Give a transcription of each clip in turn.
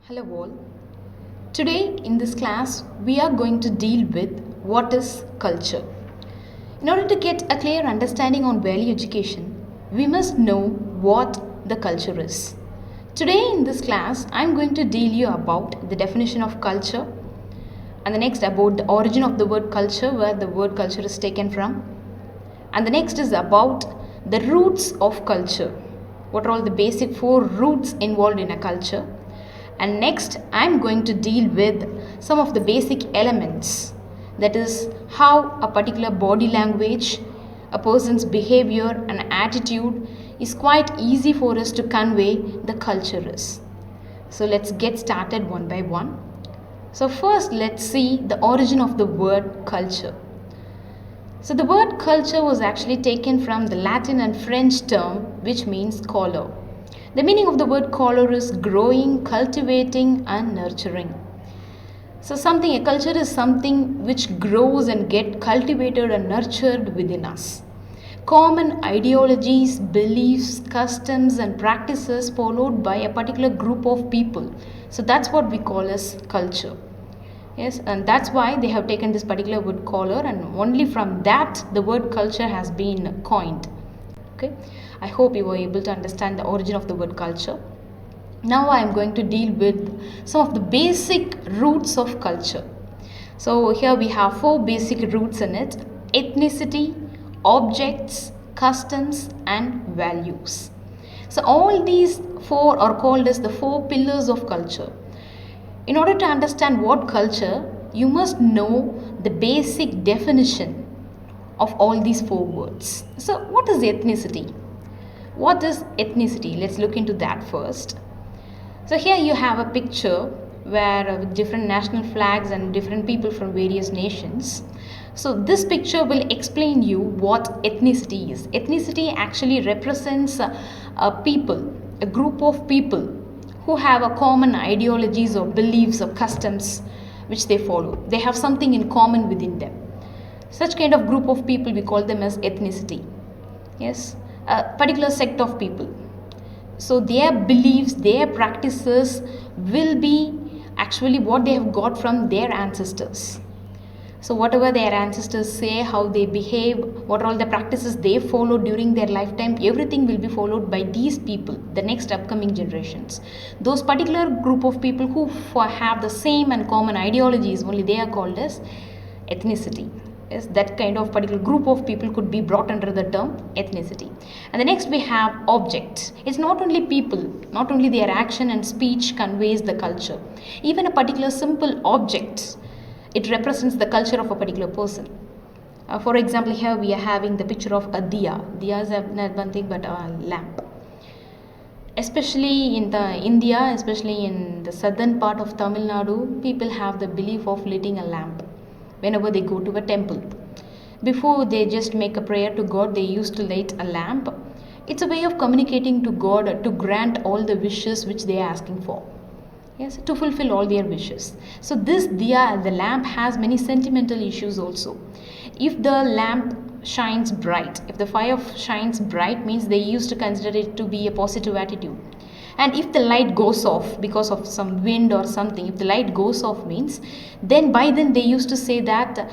Hello all. Today in this class we are going to deal with what is culture. In order to get a clear understanding on value education, we must know what the culture is. Today in this class I am going to deal you about the definition of culture and the next about the origin of the word culture, where the word culture is taken from, and the next is about the roots of culture. What are all the basic four roots involved in a culture? And next I am going to deal with some of the basic elements, that is how a particular body language, a person's behavior and attitude is quite easy for us to convey the culture is. So let's get started one by one. So first let's see the origin of the word culture. So the word culture was actually taken from the Latin and French term which means color. The meaning of the word color is growing, cultivating and nurturing. So a culture is something which grows and get cultivated and nurtured within us. Common ideologies, beliefs, customs and practices followed by a particular group of people. So that's what we call as culture. Yes, and that's why they have taken this particular word color, and only from that the word culture has been coined. Okay, I hope you were able to understand the origin of the word culture. Now I am going to deal with some of the basic roots of culture. So here we have four basic roots in it: ethnicity, objects, customs and values. So all these four are called as the four pillars of culture. In order to understand what culture, you must know the basic definition of all these four words. So what is ethnicity? What is ethnicity? Let's look into that first. So here you have a picture where with different national flags and different people from various nations. So this picture will explain you what ethnicity is. Ethnicity actually represents a people, a group of people who have a common ideologies or beliefs or customs which they follow. They have something in common within them. Such kind of group of people we call them as ethnicity. Yes, a particular sect of people. So their beliefs, their practices will be actually what they have got from their ancestors. So whatever their ancestors say, how they behave, what are all the practices they follow during their lifetime, everything will be followed by these people, the next upcoming generations. Those particular group of people who have the same and common ideologies, only they are called as ethnicity. Yes, that kind of particular group of people could be brought under the term ethnicity. And the next we have objects. It's not only people, not only their action and speech conveys the culture. Even a particular simple object, it represents the culture of a particular person. For example, here we are having the picture of a diya. Diya is not one thing but a lamp. Especially in India, especially in the southern part of Tamil Nadu, people have the belief of lighting a lamp whenever they go to a temple. Before they just make a prayer to God, they used to light a lamp. It's a way of communicating to God to grant all the wishes which they are asking for. Yes, to fulfill all their wishes. So this diya, the lamp, has many sentimental issues also. If the lamp shines bright, if the fire shines bright, means they used to consider it to be a positive attitude. And if the light goes off because of some wind or something, if the light goes off means, then by then they used to say that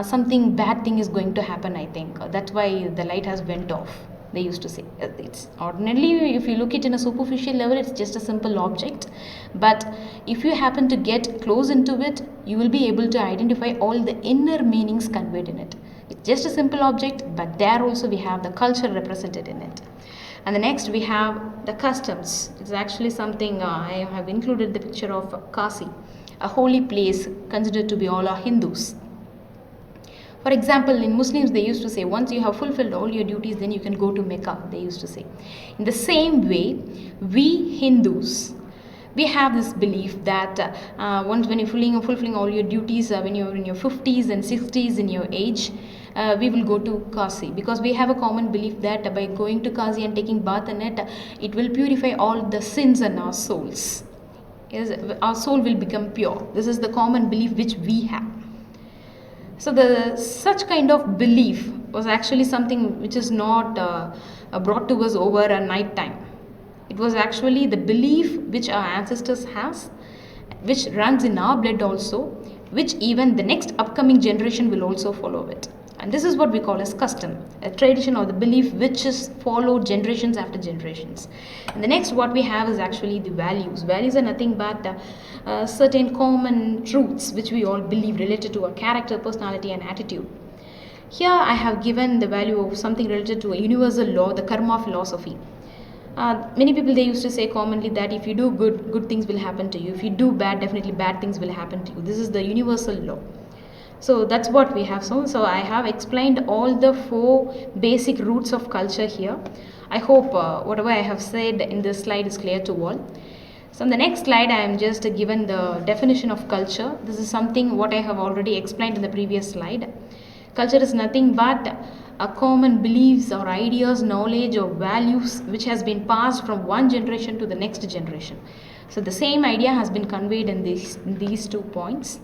something bad thing is going to happen, I think. That's why the light has went off. They used to say it's ordinarily, if you look it in a superficial level, it's just a simple object, but if you happen to get close into it, you will be able to identify all the inner meanings conveyed in it. It's just a simple object, but there also we have the culture represented in it. And the next we have the customs. It's actually something I have included the picture of Kasi, a holy place considered to be all are Hindus. For example, in Muslims, they used to say, once you have fulfilled all your duties, then you can go to Mecca, they used to say. In the same way, we Hindus, we have this belief that once when you're fulfilling all your duties, when you're in your 50s and 60s in your age, we will go to Kasi, because we have a common belief that by going to Kasi and taking bath in it, it will purify all the sins in our souls. Yes, our soul will become pure. This is the common belief which we have. So such kind of belief was actually something which is not brought to us over a night time. It was actually the belief which our ancestors has, which runs in our blood also, which even the next upcoming generation will also follow it. And this is what we call as custom, a tradition or the belief which is followed generations after generations. And the next what we have is actually the values. Values are nothing but certain common truths which we all believe related to our character, personality and attitude. Here I have given the value of something related to a universal law, the karma philosophy. Many people, they used to say commonly that if you do good, good things will happen to you. If you do bad, definitely bad things will happen to you. This is the universal law. So that's what we have. So I have explained all the 4 basic roots of culture here. I hope whatever I have said in this slide is clear to all. So on the next slide, I am just given the definition of culture. This is something what I have already explained in the previous slide. Culture is nothing but a common beliefs or ideas, knowledge or values which has been passed from one generation to the next generation. So the same idea has been conveyed in these 2 points.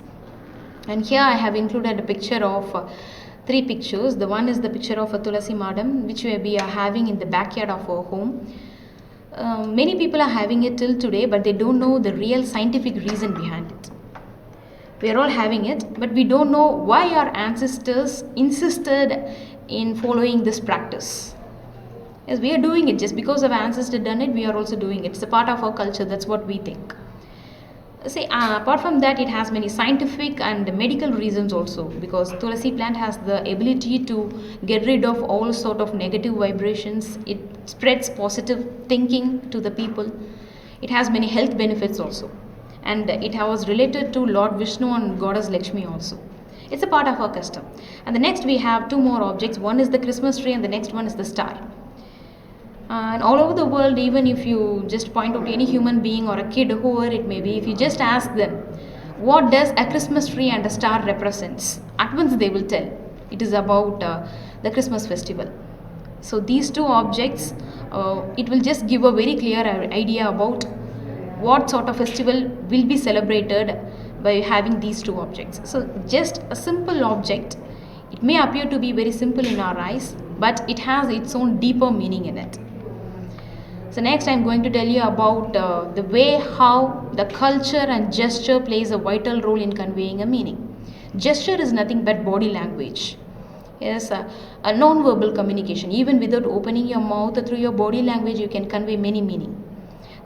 And here I have included a picture of 3 pictures. The one is the picture of a Tulasi Madam, which we are having in the backyard of our home. Many people are having it till today, but they don't know the real scientific reason behind it. We are all having it, but we don't know why our ancestors insisted in following this practice. Yes, we are doing it just because our ancestors done it, we are also doing it. It's a part of our culture, that's what we think. See, apart from that, it has many scientific and medical reasons also, because Tulasi plant has the ability to get rid of all sort of negative vibrations. It spreads positive thinking to the people. It has many health benefits also, and it was related to Lord Vishnu and Goddess Lakshmi also. It's a part of our custom. And the next we have 2 more objects. One is the Christmas tree and the next one is the star. And all over the world, even if you just point out any human being or a kid, whoever it may be, if you just ask them, what does a Christmas tree and a star represents? At once they will tell. It is about the Christmas festival. So these 2 objects, it will just give a very clear idea about what sort of festival will be celebrated by having these 2 objects. So just a simple object, it may appear to be very simple in our eyes, but it has its own deeper meaning in it. So next I am going to tell you about the way how the culture and gesture plays a vital role in conveying a meaning. Gesture is nothing but body language. Yes, a non-verbal communication. Even without opening your mouth, through your body language you can convey many meaning.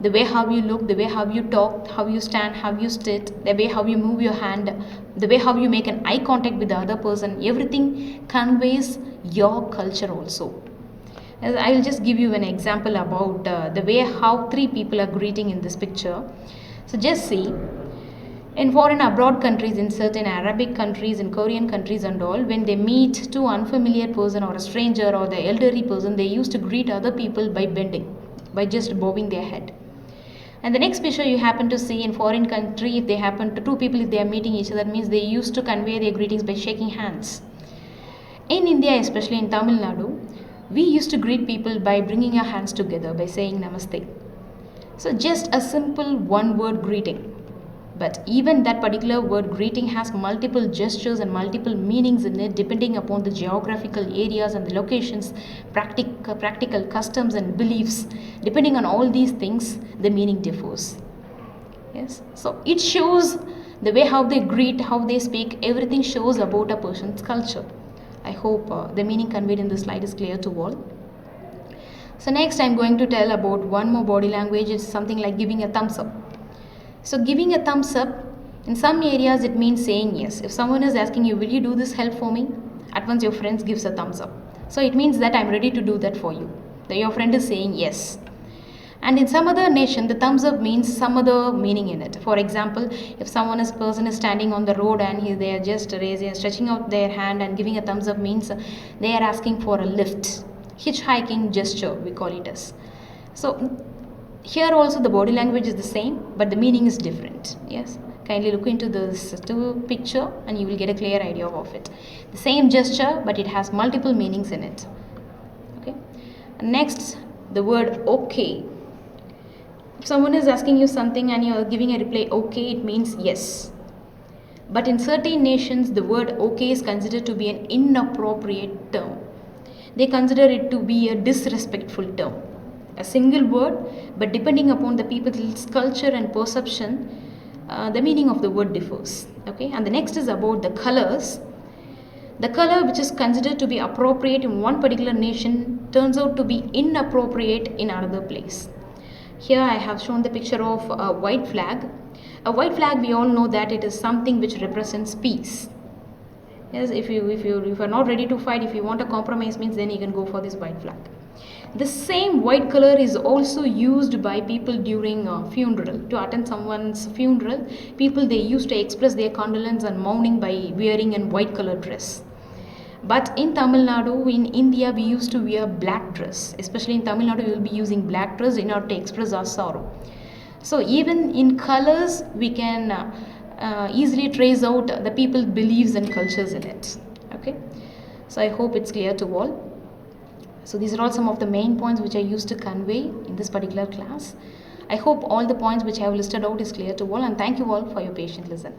The way how you look, the way how you talk, how you stand, how you sit, the way how you move your hand, the way how you make an eye contact with the other person, everything conveys your culture also. I will just give you an example about the way how 3 people are greeting in this picture. So just see, in foreign abroad countries, in certain Arabic countries, in Korean countries and all, when they meet 2 unfamiliar person or a stranger or the elderly person, they used to greet other people by bending, by just bowing their head. And the next picture you happen to see in foreign country, if they happen to 2 people, if they are meeting each other, that means they used to convey their greetings by shaking hands. In India, especially in Tamil Nadu, we used to greet people by bringing our hands together, by saying namaste. So just a simple 1-word greeting. But even that particular word greeting has multiple gestures and multiple meanings in it, depending upon the geographical areas and the locations, practical customs and beliefs. Depending on all these things, the meaning differs. Yes. So it shows the way how they greet, how they speak, everything shows about a person's culture. I hope the meaning conveyed in this slide is clear to all. So next I am going to tell about one more body language. It's something like giving a thumbs up. So giving a thumbs up, in some areas it means saying yes. If someone is asking you, will you do this help for me? At once your friend gives a thumbs up. So it means that I am ready to do that for you. That your friend is saying yes. And in some other nation, the thumbs up means some other meaning in it. For example, if person is standing on the road and they are just stretching out their hand and giving a thumbs up means they are asking for a lift. Hitchhiking gesture, we call it as. So here also the body language is the same, but the meaning is different. Yes, kindly look into this picture and you will get a clear idea of it. The same gesture, but it has multiple meanings in it. Okay. Next, the word okay. If someone is asking you something and you are giving a reply okay, it means yes. But in certain nations, the word okay is considered to be an inappropriate term. They consider it to be a disrespectful term. A single word, but depending upon the people's culture and perception, the meaning of the word differs. Okay, and the next is about the colors. The color which is considered to be appropriate in one particular nation turns out to be inappropriate in another place. Here I have shown the picture of a white flag. A white flag, we all know that it is something which represents peace. Yes, if you are not ready to fight, if you want a compromise, means then you can go for this white flag. The same white color is also used by people during a funeral. To attend someone's funeral, people, they used to express their condolence and mourning by wearing a white color dress. But in Tamil Nadu, in India, we used to wear black dress. Especially in Tamil Nadu, we will be using black dress in order to express our sorrow. So even in colors, we can easily trace out the people's beliefs and cultures in it. Okay, so I hope it's clear to all. So these are all some of the main points which I used to convey in this particular class. I hope all the points which I have listed out is clear to all, and thank you all for your patient listen.